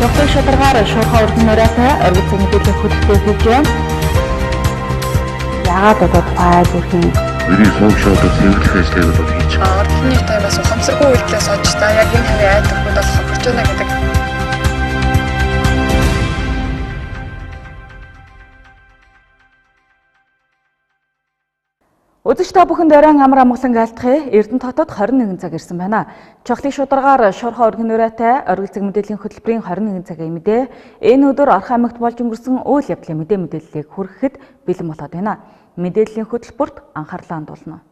Чухал шударгаар шуурхай урд нураатай оргил цаг мэдээллийн хөтөлбөр хийж байна. Яагаад одоо файл үрхэн миний функшныг цэвэрлэх ажлыг одоо хийж байгаа. Оргилны таймаас ухамсаргүй үйлдэлээс олж та яг энэ хавийн айдагууд бол хохирч байна гэдэг. Үзэгч та бүхэнд оройн амар амгалан айлтгая. Эрдэнэ хотод 21 цаг ирсэн байна. Чухлын шударгаар шуурхай ургийн нураатай оргил цаг мэдээллийн хөтөлбөрийн 21 цагийн мэдээ. Энэ өдөр Орхон аймагт болж өнгөрсөн үйл явдлын мэдээллийг хүрэхэд бэлэн болоод байна. Мэдээллийн хөтөлбөрт анхаарлаа хандуулна.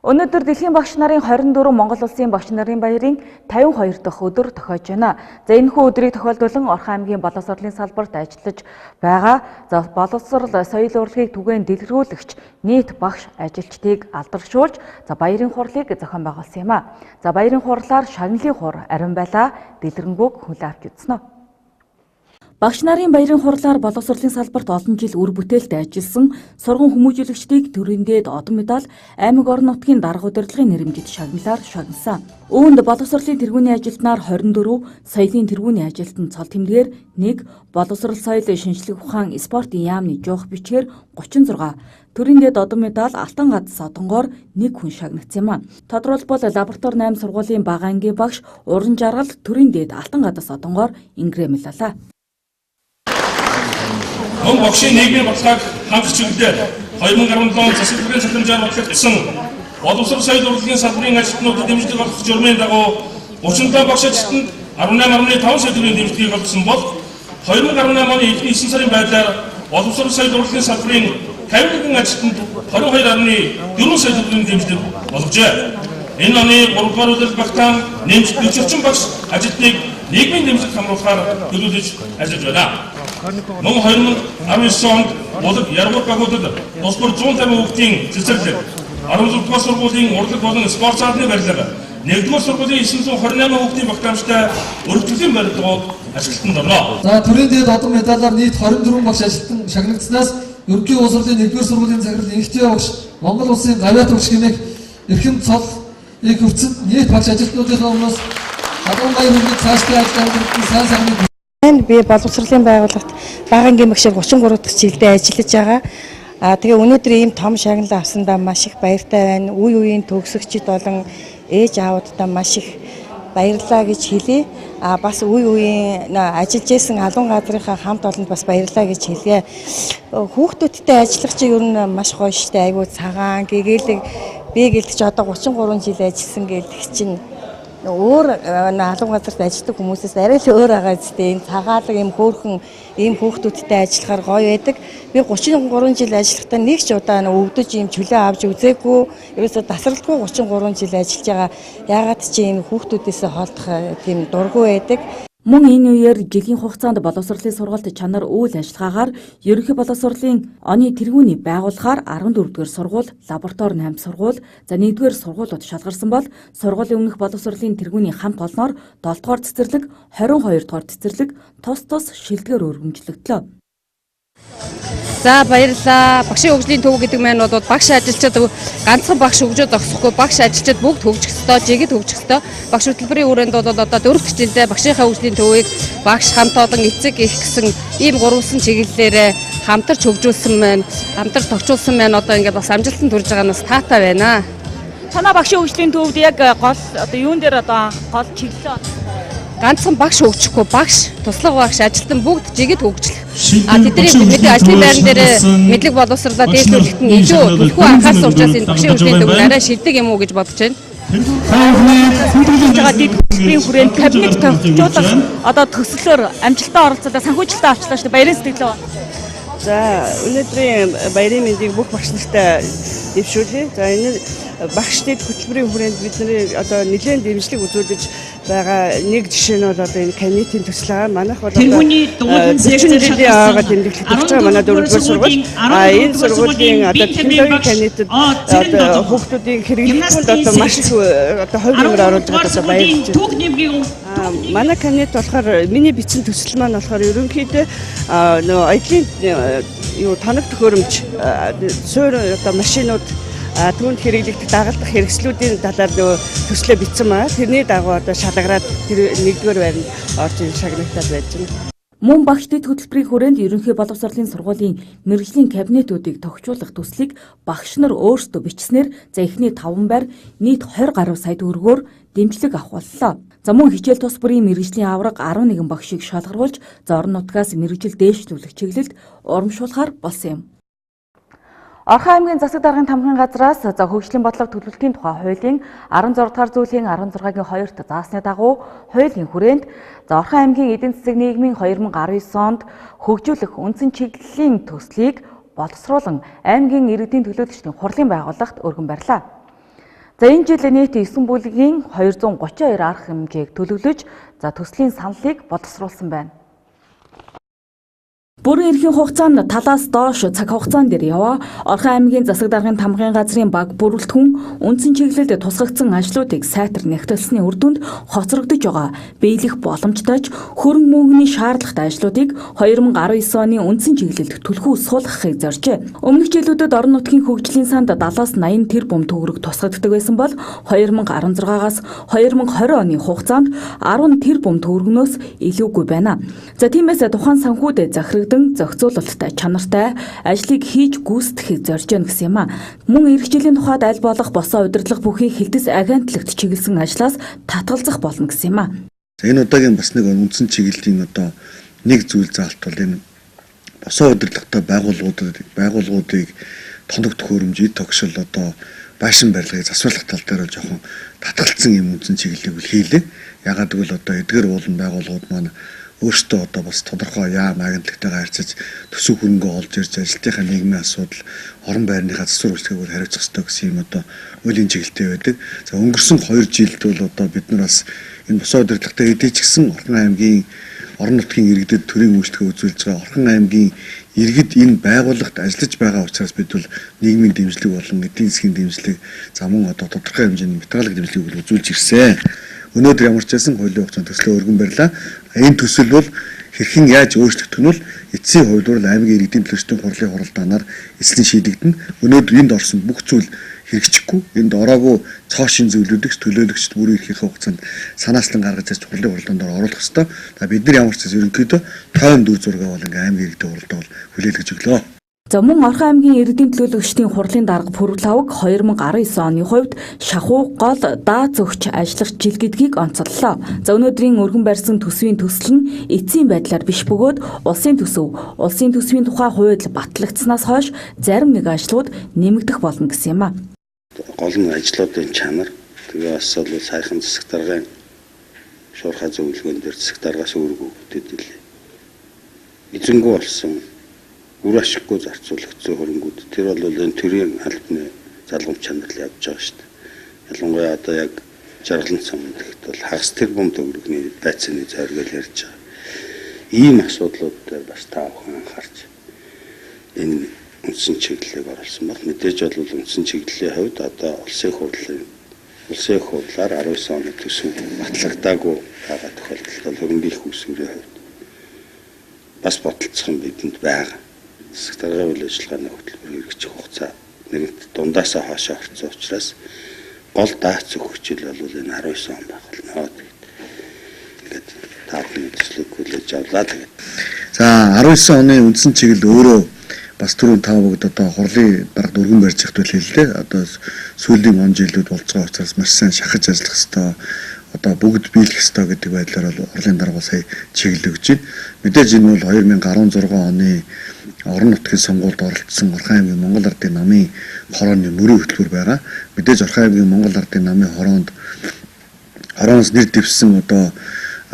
Өнөөдөр дэлхийн багш нарын 24 Монгол улсын багш нарын баярын 52 дахь өдөр тохиож байна. За энэхүү өдрийг тохиолдуулан Орхон аймгийн боловсролын салбарт ажиллаж байгаа боловсрол соёл урлагийг түгээн дэлгэрүүлэгч нийт багш ажилчдыг алдаршуулж баярын хурлыг зохион байгуулсан юм а. За баярын хурлаар шагналын хур арин байлаа дэлгэрэнгүйг хүлээн авч үзсэн. Багш нарын баярын хурлаар боловсролын салбарт олон жил үр бүтээлтэй ажилласан сургууль хүмүүжүүлэгчдийг төрөндөөд одон медаль, аймаг орон нутгийн дарга удирдлагын нэрэмжит шагналаар шагнасан. Үүнд боловсролын тэргүүний ажилтнаар 24, соёлын тэргүүний ажилтан цол тэмдгээр 1, боловсрол соёл шинжлэх ухаан спортын яамны жуух бичгээр 36, төрөндөөд одон медаль, алтан гадас одонгоор 1 хүн шагнагдсан юм а. Тодорхойлбол лаборатори 8 сургуулийн бага ангийн багш уран жаргал төрөндөөд алтан гадас одонгоор ингрэмлэлээ. Мөн багшийн нийгмийн бодлогыг хангах чиглэлээр 2017 он засаг бүрийн цахимжаар батлагдсан боловсрол соёл урлагийн салбарын ажилтнуудад дэмжлэг олгох журмын дагуу 37 багш ажилтнанд 18.5 сая төгрөгийн дэмжлэгийг олгосон бол 2018 оны эхний 9 сарын байдлаар боловсрол соёл урлагийн салбарын 51 ажилтнанд 22.4 сая төгрөгийн дэмжлэг олгожээ. Энэ оны 3 дугаар үйл багтаан нэмж 40 орчим багш ажилтныг нийгмийн дэмжлэг хамруулахаар төлөвлөж ажиллаж байна. Мөн 2019 онд улаг яргуур багуудад тус бүр 150 хүүхдийн цэцэрлэг, 16 дугаар сургуулийн урлаг болон спорт заалны барилга, 1-р сургуулийн 928 хүүхдийн багтаамжтай өргөжлийн барилгууд ажилтнанд орно. За төрөндөөд одон медалаар нийт 24 багш ажилтан шагнагдсанаас ерөнхий улс урлын 1-р сургуулийн захирал эмэгтэй багш, Монгол улсын гавьяат багш хэмээх эрхэм цолыг хүртсэн нийт багш ажилтнуудынхаа өмнөөс адуун баяр хүргээх цаашдын ажил амьдралын сайн сайхныг би боловсролын байгууллагт бага ангийн багшаар 33 дахь жилдээ ажиллаж байгаа. Тэгээ өнөөдөр ийм том шагнал авсандаа маш их баяртай байна. Үе үеийн төгсөгчид болон ээж аавуудаа маш их баярлалаа гэж хэлье. Бас үе үеийн ажиллаж исэн алуун газрынхаа хамт олонд бас баярлалаа гэж хэлье. Хүүхдүүдтэй ажиллах чинь ер нь маш гоё штэ. Айгуу цагаан, гэгээлэг би гэлтэж одоо 33 жил ажилласан гэлтэх чинь өөр алуун газарт ажилладаг хүмүүсээс арай л өөр байгаа зүтэй. Энэ цагаалаг юм хөөрхөн ийм хүүхдүүдтэй ажиллахаар гоё байдаг. Би 33 жил ажиллахдаа нэг ч удаа өвдөж ийм чөлөө авч үзээгүй. Ерөөсө тасралтгүй 33 жил ажиллаж байгаа. Яагаад чи энэ хүүхдүүдээс холдох тийм дургүй байдаг. Мөн энэ үеэр жилийн хугацаанд боловсролын сургалт чанар үйл ажиллагаагаар ерөнхий боловсролын оны тэргүүний байгуулахаар 14-р сургууль, лаборатори 8 сургууль, за 1-р сургуулиуд шалгарсан бол сургуулийн өмнөх боловсролын тэргүүний хамт олноор 7-р цэцэрлэг, 22-р цэцэрлэг тус шилдгээр өргөмжлөгдлөө. За баярлалаа. Багшийн хөгжлийн төв гэдэг маань бол багш ажилчид ганцхан багш хөгжөөд зогсохгүй, багш ажилчид бүгд хөгжих ёстой, жигэд хөгжих ёстой. Багш хөтөлбөрийн хүрээнд бол одоо 4 дахь жилдээ багшийнхаа хөгжлийн төвийг багш хамт олон эцэг их гэсэн ийм гурван чиглэлээр хамтарч хөгжүүлсэн байна, хамтарч товчулсан байна. Одоо ингээд бас амжилтанд хүрж байгаа нь таатай байна. Танаа багшийн хөгжлийн төвд яг гол одоо юун дээр одоо гол чиглэлээ ганцхан багш хөгжихгүй, багш, туслах багш, ажилтан бүгд жигэд хөгжлөх. Тэдний мэдээ ажлын байран дээр мэдлэг боловсруулаад дээшлүүлэхэд нь илүү төлхөө анхаарал сурчаас энэ багшийн хөгжлийн төв арай шилдэг юм уу гэж бодож байна. Хөтөлбөрийн хүрээнд кабинет товчуулах одоо төслөөр амжилттай оролцоод санхүүжилтээ авчлаа шүү дээ. Баярын сэтгэлээ. За өнөөдрийн баярын мэндийг бүх багш нартай дэвшүүлье. За энэ багшдад хөтөлбөрийн хүрээнд бидний одоо нэлээд дэмжлэг үзүүлж байгаа нэг жишээ нь бол одоо энэ канитын төсөл байгаа. Манайх бол зэвчнэрийн аваад тэмдэглэж байгаа манай 4-р сургууль. Энэ сургуулийн одоо технологийн канитад одоо хүүхдүүдийн хэрэглэлд одоо маш их одоо хувь нэмэр оруулж байгаа одоо баярлж байна. Манай канит болохоор миний бичсэн төсөл маань болохоор ерөнхийдөө нөө аялын юу танах төхөөрөмж суур одоо машинууд түүнд хэрэглэгдэх дагалдах хэрэгслүүдийн талаар нөгөө төслөө бичсэн байна. Тэрний дагуу одоо шалгараад тэр 1-р байранд орж ин шагнагтаад байж байна. Мөн багш дэд хөтөлбөрийн хүрээнд ерөнхий боловсролын сургуулийн мэргэжлийн кабинетуудыг тохижуулах төслийг багш нар өөрсдөө бичснээр за эхний 5 байр нийт 20 гаруй сая төгрөгөөр дэмжлэг авах боллоо. За мөн хичээл тус бүрийн мэргэжлийн авраг 11 багшийг шалгаруулж за орон нутгаас мэргэжил дээшлүүлэх чиглэлд урамшуулахаар болсон юм. Орхон аймгийн засаг даргын тамгын газраас за хөгжлийн бодлого төлөвлөлтийн тухай хуулийн 16 дугаар зүйлийн 16-гийн 2-т заасны дагуу хуулийн хүрээнд за Орхон аймгийн эдийн засаг нийгмийн 2019 онд хөгжүүлэх үндсэн чиглэлийн төслийг боловсруулан аймгийн иргэдийн төлөөлөгчдийн хурлын байгууллагт өргөн барьлаа. За энэ жил нийт 9 бүлгийн 232 арга хэмжээг төлөвлөж за төслийн саналыг боловсруулсан байна. Бүрэн эрхийн хугацаанд талаас доош цаг хугацаан дээр яваа Орхон аймгийн засаг даргын тамгын газрын баг бүрэлдэхүүн үндсэн чиглэлд тусгагдсан ажлуудыг сайтар нэгтэлсний үр дүнд хоцрогдож байгаа биелэх боломжтой ч хөрөнгө мөнгөний шаардлагатай ажлуудыг 2019 оны үндсэн чиглэлд түлхүү суулгахыг зоржээ. Өмнөх жилүүдэд орон нутгийн хөгжлийн санд 70-80 тэрбум төгрөг тусгагддаг байсан бол 2016-аас 2020 оны хугацаанд 10 тэрбум төгрөгнөөс илүүгүй байна. За тиймээс тухайн санхүүдэд захирагдсан зохицуулалттай чанартай ажлыг хийж гүйцэтгэхийг зорж байна гэсэн юм а. Мөн эх жилийн тухайд аль болох босоо удирдлага бүхий хилдэс агентлагт чиглэсэн ажлаас татгалзах болно гэсэн юм а. Энэ удаагийн бас нэг үндсэн чиглэлийн одоо нэг зүйл заалт бол энэ босоо удирдлагатай байгууллагуудыг тоног төхөөрөмж, тогшил одоо байшин барилгыг засварлах тал дээр бол жоохон татгалцсан юм үндсэн чиглэлийг үл хийлээ. Ягаад гэвэл одоо эдгээр уулын байгууллагууд маань өөртөө одоо бас тодорхой яам агентлагтайгаа харьцаж төсөв хөрөнгө олж ирж ажилтныхаа нийгмийн асуудал, орон байрныхаа засвар үйлчлэгийг хариуцах ёстой гэсэн юм одоо үеийн чиглэлтэй байдаг. За өнгөрсөн 2 жилд бол одоо бид нар бас энэ босоо удирдлагатай хэдий ч гэсэн Орхон аймгийн орон нутгийн иргэдэд төрийн үйлчлэгээ үзүүлж байгаа Орхон аймгийн иргэд энэ байгууллагт ажиллаж байгаа учраас бид бол нийгмийн дэмжлэг болон эдийн засгийн дэмжлэг за мөн одоо тодорхой хэмжээний материалын дэмжлэгийг үзүүлж ирсэн. Өнөөдөр ямар ч байсан хуулийн хугацаанд төслөө өргөн барьлаа. Энэ төсөл бол хэрхэн яаж өөрчлөгдөх нь бол эцсийн хувьд аймгийн иргэдийн төлөөлөлтийн хурлын хуралдаанаар эцсийн шийдэгдэнэ. Өнөөдөр энд орсон бүх зүйл хэрэгжихгүй. Энд ороогүй цоо шин зөвлөлөгч төлөөлөгчд бүрийн эрхийн хугацаанд санаачлан гаргаж ирж хурлын хуралдаанд оруулах ёстой. Бид нар ямар ч зүйл ерөнхийдөө тойрон дүр зураг бол ингээм аймгийн иргэдэд хуралдаа бол хүлээлгэж өглөө. За мөн Орхон аймгийн иргэдийн төлөөлөгчдийн хурлын дарга Пүрэв аваг 2019 оны хувьд шахуу гол даа зөгч ажиллах жил гэдгийг онцоллоо. За өнөөдрийн өргөн барьсан төсвийн төсөл нь эцсийн байдлаар биш бөгөөд улсын төсвийн тухай хууль батлагдсанаас хойш зарим нэг ажлууд нэмэгдэх болно гэсэн юм а. Гол нь ажлуудын чанар тэгээ бас бол саяхан засаг даргын шуурхай зөвлөгөөн дээр засаг даргаас өөргөө хөтөд илээ. Эзэнгүү болсон үр ашиггүй зарцуулагдсан хөрөнгүүд тэр бол энэ төрийн албаны залгамж чанар л явж байгаа шүү дээ. Ялангуяа одоо яг жаргалан цамд гэхэд бол хагас тэрбум төгрөгийн байцааны зорилгоор ярьж байгаа. Ийм асуудлууд дээр бас та бүхэн анхаарч энэ үндсэн чиглэлийг оруулсан бол мэдээж бол үндсэн чиглэлийн хувьд одоо улсын хурлаар 19 оны төсөв батлагдаагүй байгаа тохиолдолд бол хөрөнгөний хүйсвэрийн хувьд бас бодолцох юм бидэнд байгаа. Засаг даргын үйл ажиллагааны хөтөлбөр хэрэгжих хугацаа нэгэнт дундаасаа хойшоо орсон учраас гол даах зөвхөчл бол энэ 19 он байх болно. Тэгээд таахны төслийг хүлээж авлаа тэгээд. За 19 оны үндсэн чиглэл өөрөө бас түрүүн тав бүгд одоо хурлын даргад өргөн барьж ихтэй хэллээ. Одоо сүүлийн он жилүүд болж байгаа учраас маш сайн шахаж ажиллах хэрэгтэй. Одоо бүгд биелэх ёстой гэдэг байдлаар бол хурлын дарга сая чиглэл өгч байна. Мэдээж энэ бол 2016 оны орон нутгийн сонгуульд оролцсон Орхон аймгийн Монгол Ардын намын хорооны мөрийн хөтөлбөр байгаа. Мэдээж Орхон аймгийн Монгол Ардын намын хорооноос нэр дэвсэн одоо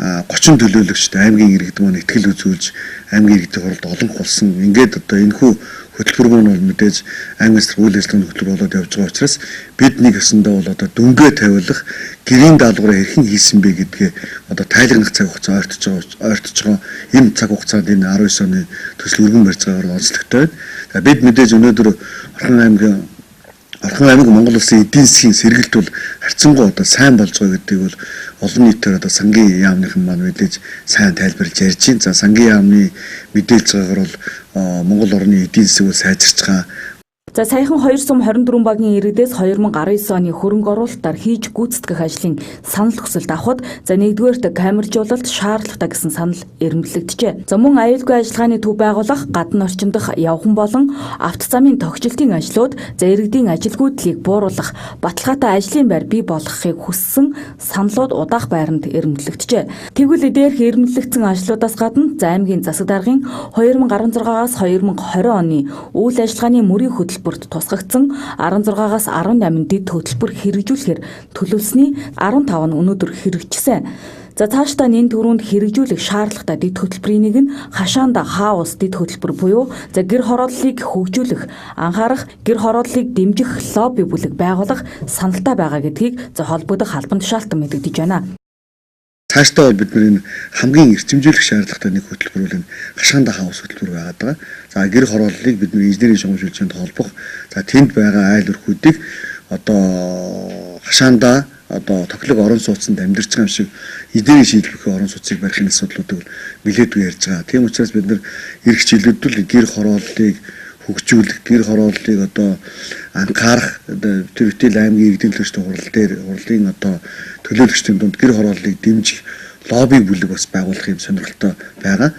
30 төлөөлөгчд аймгийн иргэд маань ихтгэл үзүүлж аймгийн иргэдийн хуралд олонх болсон. Ингээд одоо энэхүү хөтөлбөр маань бол мэдээж аймгийн үйл ажиллагааны хөтөлбөр болоод явж байгаа учраас бид нэг өсөндөө бол одоо дүнгээ тавиулах гэрийн даалгавраа хэрхэн хийсэн бэ гэдгээ одоо тайлгнах цаг хугацаа ойртож байгаа. Энэ цаг хугацаанд энэ 19 оны төсөл өргөн барьж байгаагаар онцлогтой байна. Бид мэдээж өнөөдөр Орхон аймаг Монгол улсын эдийн засгийн сэргэлт бол харьцангуй одоо сайн болж байгаа гэдгийг бол олон нийтээр одоо сангийн яамныхан маань мэдээж сайн тайлбарлаж ярьж байна. За сангийн яамны мэдээлж байгаагаар бол Монгол орны эдийн засаг сайжирч байгаа. За саяхан 2 сум 24 багийн иргэдээс 2019 оны хөрөнгө оруулалтаар хийж гүйцэтгэх ажлын санал хүсэлт авахд за 1-р камержуулалт шаардлагатай гэсэн санал эрмэлэгдэжээ. За мөн аюулгүй ажиллагааны төв байгуулах, гадна орчин дахь явхан болон авто замын тогтчлтын ажлууд за иргэдийн ажилгүйдлийг бууруулах, баталгаатай ажлын байр бий болгохыг хүссэн саналууд удаах байранд эрмэлэгдэжээ. Тэгвэл дээрх эрмэлэгдсэн ажлуудаас гадна за аймгийн засаг даргын 2016-аас 2020 оны үйл ажиллагааны мөрийн хөтөлбөрт тусгагдсан 16-аас 18 дэд хөтөлбөр хэрэгжүүлэхээр төлөвлөсний 15 нь өнөөдөр хэрэгжсэн. За цаашдаа энэ төрөнд хэрэгжүүлэх шаардлагатай дэд хөтөлбөрийн нэг нь хашаанда хаус дэд хөтөлбөр буюу за гэр хорооллыг хөгжүүлэх, анхаарах, гэр хорооллыг дэмжих лобби бүлэг байгуулах саналтай байгаа гэдгийг за холбогдох албан тушаалтан мэдэгдэж байна. Цаашдаа бол бид энэ хамгийн эрчимжүүлэх шаардлагатай нэг хөтөлбөр бол энэ хашаанда хаус хөтөлбөр байгаад байгаа. За гэр хорооллыг бид инженерийн шугамжуулалтанд холбох, за тэнд байгаа айл өрхүүдийг одоо хашаанда одоо тоглог орон сууцнд амьдарч байгаа юм шиг эдийн шийдлэх орон сууцыг барихын асуудлуудыг нэлээдгүй ярьж байгаа. Тийм учраас бид нар эх жилүүдэл гэр хорооллыг хөгжүүлэх, гэр хорооллыг одоо анхаарах, тэр үтэл аймгийн иргэдийн төлөөлөлтийн хурал дээр хурлын одоо төлөөлөгчдийн дунд гэр хорооллыг дэмжих лобби бүлэг бас байгуулах юм сонирхолтой байгаа.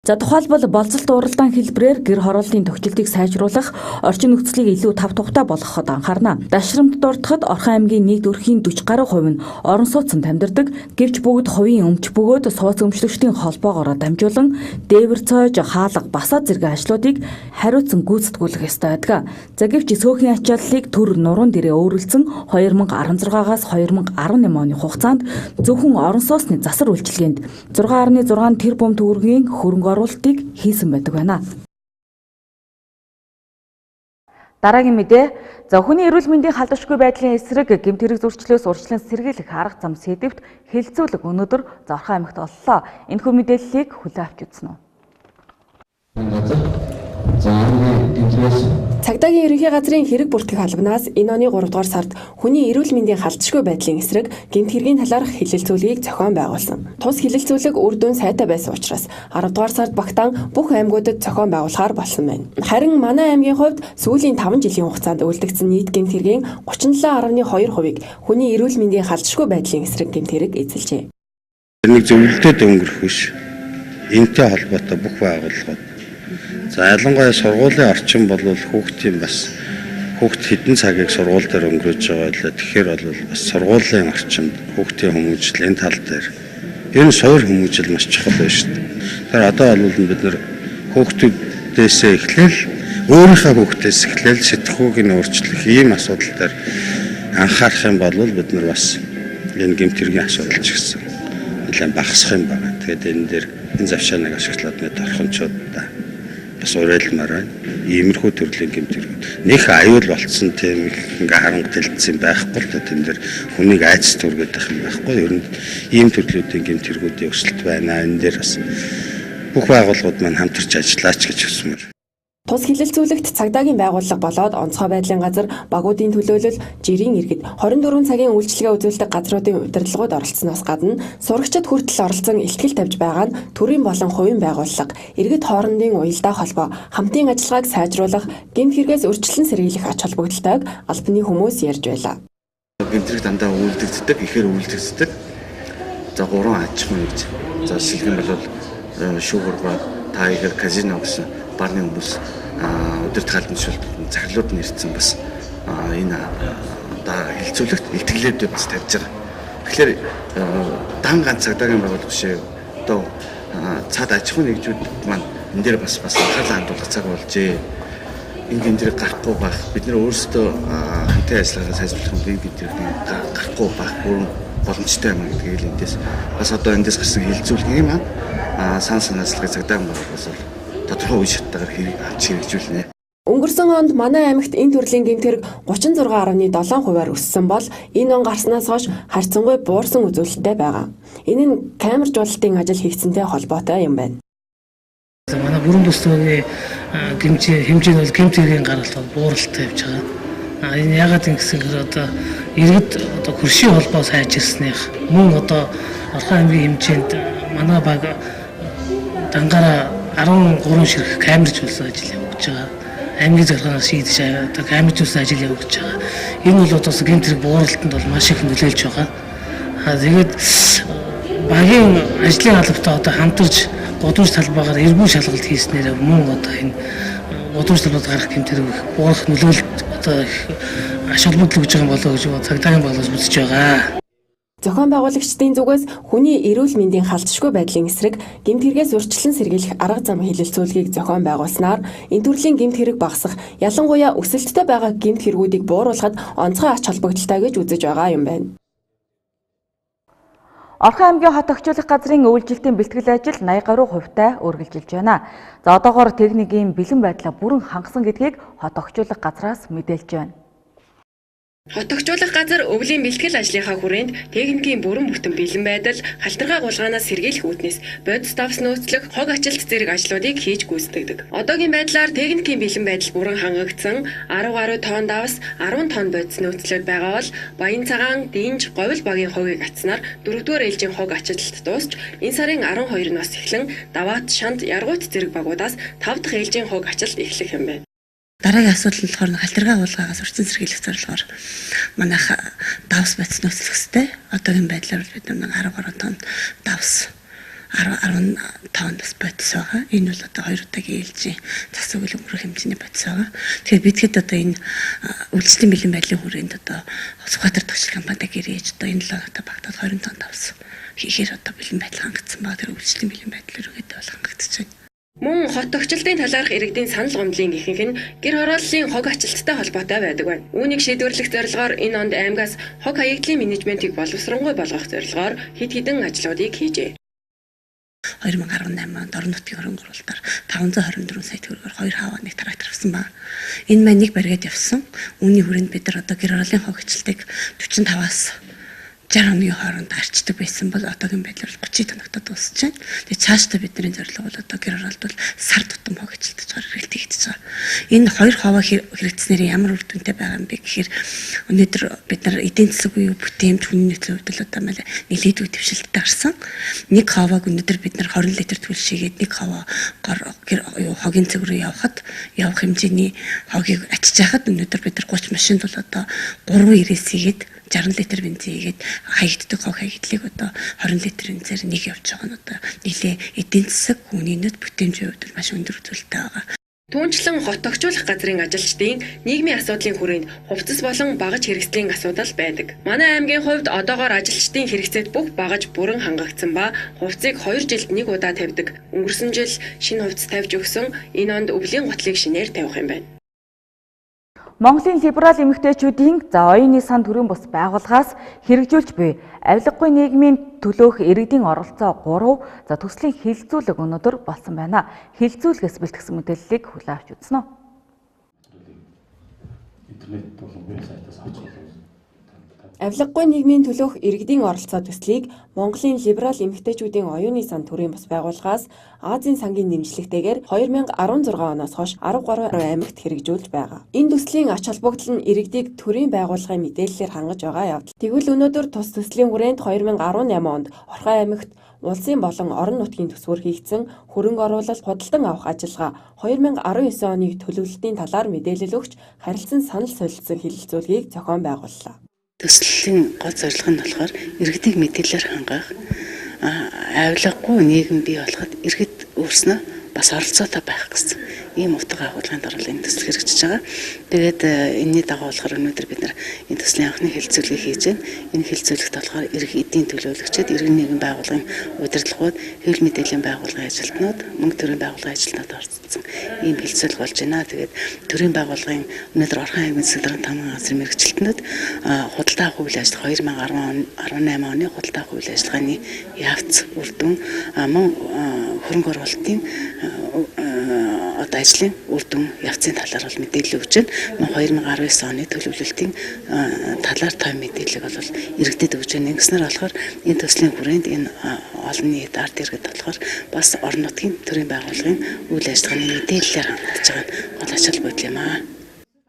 За тухайлбал болцолт уралдаан хэлбэрээр гэр хорооллын тохиолдлыг сайжруулах, орчин нөхцөлийг илүү тав тухтай болгоход анхаарна. Дашрамт дуртахад Орхон аймгийн нийт өрхийн 40 гаруй хувь нь орон сууцнд амьдардаг. Гэвч бүгд хувийн өмч бөгөөд сууц өмчлөгчдийн холбоогоор дамжуулан дээвэр цоож хаалга басаад зэрэг ажлуудыг хариуцсан гүйцэтгүүлэх ёстой байдаг. За гэвч цөөхөн ачааллыг төр нуруунд дээрээ өөрлөсөн 2016-аас 2018 оны хугацаанд зөвхөн орон сууцны засар үйлчилгээнд 6.6 тэрбум төгрөгийн хөрөнгө оруулалтыг хийсэн байдаг байна. Дараагийн мэдээ, за хүний эрүүл мэндийн халдваршгүй байдлын эсрэг гэмт хэрэг зөрчлөөс урьдчилан сэргийлэх арга зам сэдвт хэлэлцүүлэг өнөөдөр Орхон аймагт оллоо. Энэхүү мэдээллийг хүлээн авч үзнэ үү? Цагдаагийн ерөнхий газрын хэрэг бүртгэх албанаас энэ оны 3 дугаар сард хүний эрүүл мэндийн халдшгүй байдлын эсрэг гэмт хэргийн талаарх хэлэлцүүлгийг зохион байгуулсан. Тус хэлэлцүүлэг үр дүн сайтай байсан учраас 10 дугаар сард багтаан бүх аймагуудад зохион байгуулахаар болсон байна. Харин манай аймгийн хувьд сүүлийн 5 жилийн хугацаанд үлдэгдсэн нийт гэмт хэргийн 37.2%-ийг хүний эрүүл мэндийн халдшгүй байдлын эсрэг гэмт хэрэг эзэлжээ. Нэг зөвлөлтөд өнгөрөх биш. Энтэй холбоотой бүх байгууллагууд. За ялангуяа сургуулийн орчин бол хүүхдийн бас хүүхд хэдэн цагийг сургууль дээр өнгөрөөж байгаа байлаа. Тэгэхээр бол бас сургуулийн орчинд хүүхдийн хүмүүжил энэ тал дээр энэ суур хүмүүжил маш чухал байна шүү дээ. Тэгэхээр одоо бол бид нэр хүүхдүүдээс эхлээл өөрийнхөө хүүхдээс эхлээл сэтгэхүйг нь өөрчлөх ийм асуудал дээр анхаарах юм бол бид нар бас энэ гэмт хэргийн асуудал ч гэсэн нэлээд багасах юм байна. Тэгээд энэ дээр энэ завшааныг ашиглаад нэг орхончуудаа бас уриалмаар байна. Иймэрхүү төрлийн гэмт хэрэг. Нэг аюул болцсон тийм ингээ харанг тэлдсэн байхгүй л тэн дээр хүнийг айц төргээд байх юм байхгүй. Ер нь ийм төрлүүдийн гэмт хэрэгүүдийн өсөлт байна. Энэ дээр бас бүх байгууллагууд маань хамтарч ажиллаач гэж хүсмээр. Тус хэлэлцүүлэгт цагдаагийн байгууллага болоод онцгой байдлын газар, багуудын төлөөлөл, жирийн иргэд 24 цагийн үйлчилгээ үзүүлдэг газруудын удирдлагууд оролцсноос гадна сурагчид хүртэл оролцсон илтгэл тавьж байгаа нь төрийн болон хувийн байгууллага, иргэд хоорондын уялдаа холбоо, хамтын ажиллагааг сайжруулах, гэмт хэрэгээс урьдчилан сэргийлэх ач холбогдолтойг албаны хүмүүс ярьж байлаа. Гэмт хэрэг дандаа үйлдэгддэг, ихээр үйлдэгддэг. За 3 аж ахуйн нэгж. За жишээлбэл бол шүүгүр, тайгер, казино гэсэн барны хүмүүс өдөрт хаалмжуулалт захирлууд нэрсэн бас энэ хэлцүүлэгт илтгэлээд бас тавьж байгаа. Тэгэхээр дан ганц цагдаагийн байгууллага шиг одоо цаад аж ахуйн нэгжүүд маань энэ дээр бас анхаарлаа хандуулах цаг болжээ. Энэ гэмтрийг гарахгүй байх, бид нэр өөрсдөө хамтын ажиллагаа сайжруулах юм энэ гэмтрийг гарахгүй байх боломжтой юм гэдгийг л эндээс бас одоо эндээс гарсан хэлцүүлэг юм сан санаачлалыг цагдаагийн байгууллагаас тодорхой үе шаттайгаар хэрэгжүүлнэ. Өнгөрсөн онд манай аймагт энэ төрлийн гэмт хэрэг 36.7%-аар өссөн бол энэ он гарснаас хойш харьцангуй буурсан үзүүлэлттэй байгаа. Энэ нь камержуулалтын ажил хийгдсэнтэй холбоотой юм байна. Манай бүрэн бүс төвийн хэмжээ нь бол гэмт хэргийн гаралт бууралтай явж байгаа. Энэ ягаад ингэсээр одоо иргэд одоо хөршийн холбоо сайжирсныг мөн одоо Орхон аймгийн хэмжээнд манай баг дангаараа 13 ширхэг камержуулсан ажил явуулж байгаа. аймгийн захиргаанаас шийдэж одоо камерчус ажил явуулж байгаа. Энэ бол одоо гэмт хэрэг бууралтанд бол маш их нөлөөлж байгаа. Тэгээд багийн ажлын албатай одоо хамтарч годамж талбайгаар эргүү шалгалт хийснээр мөн одоо энэ годамж талбайд гарах гэмт хэрэг буурах нөлөөлөлт одоо их аш холбогдол өгж байгаа болоо гэж цагдаагийн байгууллагаас үзэж байгаа. Зохион байгуулагчдын зүгээс хүний эрүүл мэндийн халдшгүй байдлын эсрэг гэмт хэрэгээс урьдчилан сэргийлэх арга зам хэлэлцүүлгийг зохион байгуулснаар энэ төрлийн гэмт хэрэг багасах, ялангуяа өсөлттэй байгаа гэмт хэрэгүүдийг бууруулахад онцгой ач холбогдолтой гэж үзэж байгаа юм байна. Орхон аймгийн хот орчуулах газрын үйлчлэлтийн бэлтгэл ажил 80% үргэлжилж байна. За одоогоор техникийн бэлэн байдлаа бүрэн хангасан гэдгийг хот орчуулах газраас мэдээлж байна. Хот орчуулах газар өвлийн бэлтгэл ажлынхаа хүрээнд техникийн бүрэн бүтэн бэлэн байдал, халтаргаа гулгаанаас сэргийлэх үүднээс бодис давс нөөцлөх, хог ачилт зэрэг ажлуудыг хийж гүйцэтгэдэг. Одоогийн байдлаар техникийн бэлэн байдал бүрэн хангагдсан 10 гаруй тонн давс, 10 тонн бодис нөөцлөд байгаа бол Баян цагаан, Динж, Говьл багийн хогийг атснаар 4-р ээлжийн хог ачилт дуусч энэ сарын 12-наас эхлэн Даваат, Шанд, Яргуут зэрэг багуудаас 5 дахь ээлжийн хог ачилт эхлэх юм байна. Дараагийн асуудал нь болохоор халтаргаа гулгаагаас урьдчилан сэргийлэх зорилгоор манайх давс бодис нөөцлөх хэвээр. Одоогийн байдлаар бид 13 тонн давс, 10 тонн бас бодис байгаа. Энэ бол одоо 2 удаагийн ээлжийн засаг үйл өнгөрөх хэмжээний бодис байгаа. Тэгэхээр бидгээд одоо энэ үйлчлэлийн бэлэн байдлын хүрээнд одоо Сүхбаатар тогтчил компанид гэрээж одоо энэ л одоо багтаад 20 тонн давс хийхээр одоо бэлэн байдал хангагдсан ба тэр үйлчлэлийн бэлэн байдал өргөдөө бол хангагдчихж байна. Мөн хот тогтчлтын талаарх иргэдийн санал гомдлын ихэнх нь гэр хорооллын хог ачилттай холбоотой байдаг байна. Үүнийг шийдвэрлэх зорилгоор энэ онд аймгаас хог хаягдлын менежментийг боловсронгуй болгох зорилгоор хэд хэдэн ажлуудыг хийжээ. 2018 онд орон нутгийн хөрөнгө оруулалтаар 524 сая төгрөгөөр 2 хавааныг трактор авсан ба энэ маань нэг бариад явсан. Үүний хүрээнд бид нар одоо гэр хорооллын хог ачилтыг 45-аас 60 оны хооронд арчдаг байсан бол одоогийн байдлаар 30 тоногтод дуусч байна. Тэгээ цаашдаа бидний зорилго бол одоо гэр хороолт бол сар тутам хог ажилтж байгаа хэрэгт хийгдэж байгаа. Энэ хоёр хаваа хэрэгцснээр ямар үр дүнтэй байгаа юм бэ гэхээр өнөөдөр бид нар эдийн засаг буюу бүтээмж хүний нөөцийн хувьд л одоо нэлээдгүй дэвшилттэй гарсан. Нэг хавааг өнөөдөр бид нар 20 литр түлшээгээд нэг хаваа хогийн цэг рүү явах хэмжээний хогийг ачиж яхад өнөөдөр бид нар 30 машинд бол одоо 3 ирээс хийгээд 60 литр бензин хийгээд хаягддаг хог хаягдлыг одоо 20 литр бензээр нэг явж байгаа нь одоо нэлээ эдийн засаг хүний нөөц бүтээмжийн хувьд маш өндөр үзүүлэлттэй байгаа. Түүнчлэн хот тогтчуулах газрын ажилчдын нийгмийн асуудлын хүрээнд хувцас болон багаж хэрэгслийн асуудал байдаг. Манай аймгийн хувьд одоогоор ажилчдын хэрэгцээт бүх багаж бүрэн хангагдсан ба хувцсыг 2 жилд нэг удаа тавьдаг. Өнгөрсөн жил шинэ хувцас тавьж өгсөн. Энэ онд өвлийн готлыг шинээр тавих юм байна. Монголын либерал эмэгтэйчүүдийн оюуны сан төрийн бус байгууллагаас хэрэгжүүлж буй авилгагүй нийгмийн төлөөх иргэдийн оролцоо 3 төслийн хилцүүлэг өнөөдөр болсон байна. Хилцүүлгээс бэлтгэсэн мэдээллийг хүлээн авч үзнэ. Интернет болон веб сайтаас авч болох. Авилгагүй нийгмийн төлөөх иргэдийн оролцоо төслийг Монголын либерал эмэгтэйчүүдийн оюуны сан төрийн бус байгууллагаас Азийн сангийн дэмжлэгтэйгээр 2016 оноос хойш 13 аймагт хэрэгжүүлж байгаа. Энэ төслийн ач холбогдол нь иргэдийг төрийн байгууллагын мэдээллээр хангаж байгаа явдал. Тэгвэл өнөөдөр тус төслийн хүрээнд 2018 онд Орхон аймагт улсын болон орон нутгийн төсвөр хийгдсэн хөрөнгө оруулалт худалдан авах ажиллагаа 2019 оны төлөвлөлтийн талаар мэдээлэл өгч харилцан санал солилцсон хэлэлцүүлгийг зохион байгууллаа. Төслийн гол зорилго нь болохоор иргэдийг мэдээлэлээр хангах, авилгагүй нийгэм бий болоход иргэд өөрснөө бас оролцоотой байх гэсэн ийм утга агуулгын дор энэ төсөл хэрэгжиж байгаа. Тэгээд энэний дагуу болохоор өнөөдөр бид нар энэ төслийн анхны хэлэлцүүлгийг хийж байна. Энэ хэлэлцүүлэгт болохоор иргэдийн төлөөлөгчид, иргэн нийгэм байгууллагын удирдлагууд, хэвлэл мэдээллийн байгууллагын ажилтнууд, мөнгө төрийн байгууллагын ажилтнууд оролцсон ийм хэлэлцүүлэг болж байна. Тэгээд төрийн байгууллагын өнөөдөр Орхон аймгийн засгийн тамгын газрын мэргэжилтнүүд худалдаа авах үйл ажиллагаа 2018 оны худалдаа авах үйл ажиллагааны явц үр дүн мөн хөрөнгө оруулалтын одоо ажлын үр дүн явцын талаар бол мэдээлэл өгч байна. 2019 оны төлөвлөлтийн талаар тань мэдээлэл бол иргэдэд өгч байна. Ингэснээр болохоор энэ төслийн хүрээнд энэ олон нийт ард иргэд болохоор бас орон нутгийн төрийн байгууллагын үйл ажиллагааны мэдээллээр хангагдж байгаа гол ач холбогдол юм аа.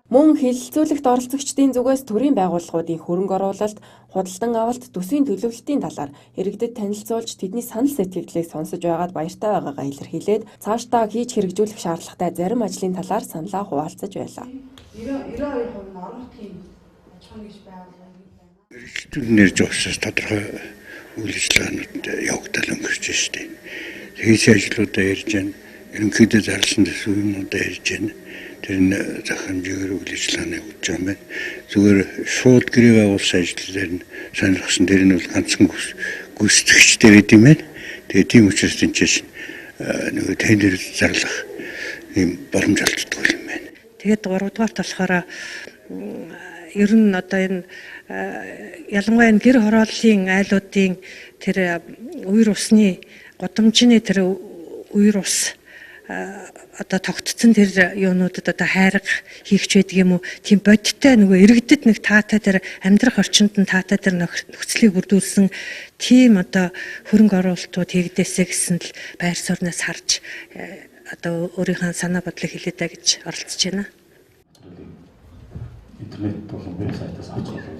Мөн хэлэлцүүлэгт оролцогчдын зүгээс төрийн байгууллагуудын хөрөнгө оруулалт, худалдан авалт, төсвийн төлөвлөлтийн талаар иргэдэд танилцуулж тэдний санал сэтгэлдлийг сонсож байгаад баяртай байгаагаа илэрхийлээд цаашдаа хийж хэрэгжүүлэх шаардлагатай зарим ажлын талаар саналаа хуваалцаж байлаа. 92% нь орон нутгийн аж ахуйн гэж байгууллагын Эргэлтүүд нэрж уусаас тодорхой үйл ажиллагаанууд явагдал өнгөрч штеп. Хийж ажлуудаа ярьж байна. Ерөнхийдөө зарласан төсвүүдээ ярьж байна. Тэр нь захимжээр үйл ажиллагааны явуулж байгаа юм байна. Зүгээр шууд гэрээ байгуулсан ажлаар нь сонирхсан. Тэр нь бол ганцхан гүйцэтгэгчдэр гэдэм байна. Тэгээ тийм учраас тэнцээш нөгөө тендер зарлах юм боломж олддог юм байна. Тэгээд 3 дугаарт болохоор ер нь одоо энэ ялангуяа энэ гэр хорооллын айлуудын тэр үер усны годамжны тэр үер ус одоо тогтцсон тэр юунуудад одоо хайрга хийгч байдаг юм уу? Тийм бодиттой нөгөө иргэдэд нэг таатай тэр амьдрах орчинд нь таатай тэр нөхцөлийг бүрдүүлсэн тийм одоо хөрөнгө оруулалтууд хийгдээсэ гэсэн л байр сууриас харж одоо өөрийнхөө санаа бодлыг хэлээдэ гэж оролцож байна. Интернет болон веб сайтаас авч болох.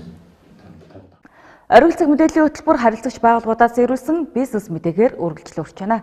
Оргил цаг мэдээллийн хөтөлбөр харилцагч байгууллагуудаас ирүүлсэн бизнес мэдээгээр үргэлжлүүлж байна.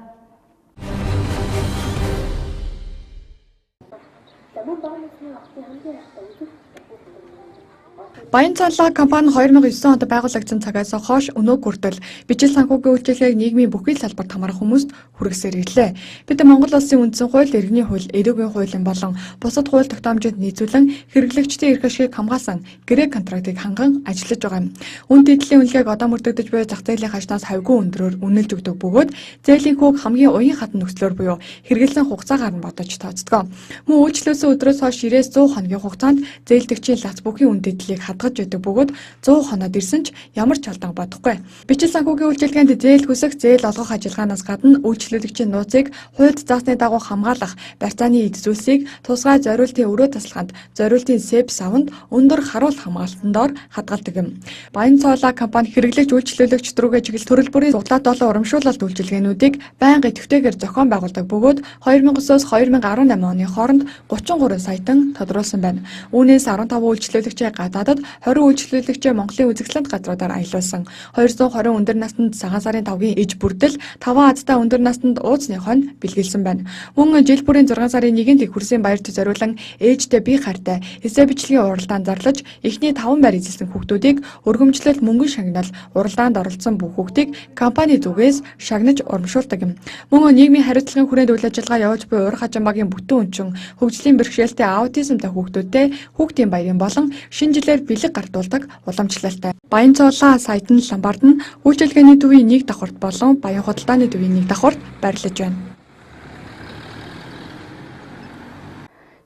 Баянцаалаа компани 2009 онд байгуулагдсан цагаас хойш өнөө хүртэл бичил санхүүгийн үйлчилгээг нийгмийн бүхий салбарт хамаарах хүмүүст хүргэсээр ирлээ. Бид Монгол улсын үндсэн хууль, иргэний хууль, эрүүгийн хуулийн болон бусад хууль тогтоомжид нийцүүлэн хэрэглэгчдийн эрх ашигыг хамгаалсан гэрээ контрактыг ханган ажиллаж байгаа юм. Үнд эдлийн үнэлгээг одоо мөрдөгдөж буй зах зээлийн хажнаас хавьгүй өндрөөр үнэлж өгдөг бөгөөд зээлийн хүүг хамгийн уян хатан нөхцлөөр буюу хэрэглэн хугацаагаар нь бодож тооцдог. Мөн үйлчлүүлсэн өдрөөс хойш 90-100 хоногийн хугацаанд зээлдэгчийн лац бүхий үнд эдлийг хадгаж өгдөг бөгөөд 100 хоноод ирсэн ч ямар ч алдан бодохгүй. Бичил санхүүгийн үйлчилгээнд зээл хүсэх, зээл олгох ажиллагаанаас гадна үйлчлүүлэгчийн нууцыг хуульд заасны дагуу хамгаалах, барьцааны эд зүйлсийг тусгай зориултын өрөө тасалгаанд, зориултын сэб савнд өндөр харуулт хамгаалтанд дор хадгалдаг юм. Баянцаалаа компани хэрэглэгч үйлчлүүлэгч рүүгээ чиглэл төрөл бүрийн судлаад олон урамшуулалт үйлчилгээнүүдийг байнга идэвхтэйгээр зохион байгуулдаг бөгөөд 2009-оос 2018 оны хооронд 33 саятан тодруулсан байна. Үүнээс 15 үйлчлүүлэгчээ гадаадад 20 үйлчлүүлэгчээ Монголын үзэсгэлэнт газруудаар аялуулсан. 220 өндөр наснд цагаан сарын 5-гийн иж бүрдэл 5 азтай өндөр наснд ууцны хонь бэлгэлсэн байна. Мөн жил бүрийн 6 сарын 1-нд их хүрсийн баярт зориулан ээжтэй бие хартай эсэ бичлэгийн уралдаанд зарлаж эхний 5 байр эзэлсэн хүүхдүүдийг өргөмжлөл мөнгөн шагнал уралдаанд оролцсон бүх хүүхдийг компани зүгээс шагнаж урамшуулдаг юм. Мөн нийгмийн хариуцлагын хүрээнд үйл ажиллагаа явуулж буй ураг хажимаагийн бүтэн өнчин хөгжлийн бэрхшээлтэй аутизмтай хүүхдүүдтэй хүүхдийн баярын болон шинэ жилээр бэлэг гартуулдаг уламжлалтай. Баянцаалаа сайт нь Ламбард нь үйлчилгээний төвийн 1 давхарт болон Баян худалдааны төвийн 1 давхарт байрлаж байна.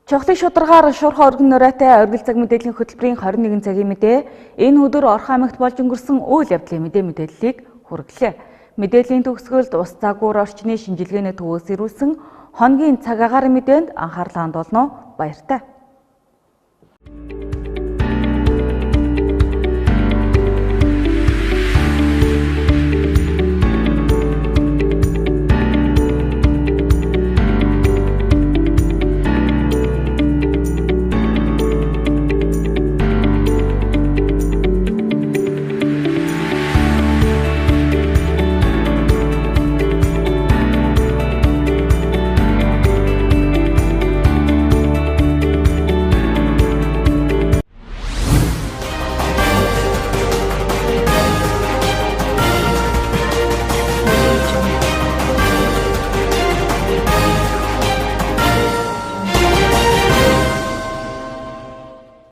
Чухлын шударгаар шуурхай өргөн нурайтай оргил цаг мэдээллийн хөтөлбөрийн 21 цагийн мэдээ энэ өдөр Орхон аймагт болж өнгөрсөн үйл явдлын мэдээллийг хүргэлээ. Мэдээллийн төгсгөлд ус загвар орчны шинжилгээний төвөөс ирүүлсэн хоногийн цаг агаар мэдээнд анхаарлаа хандуулно. Баяртай.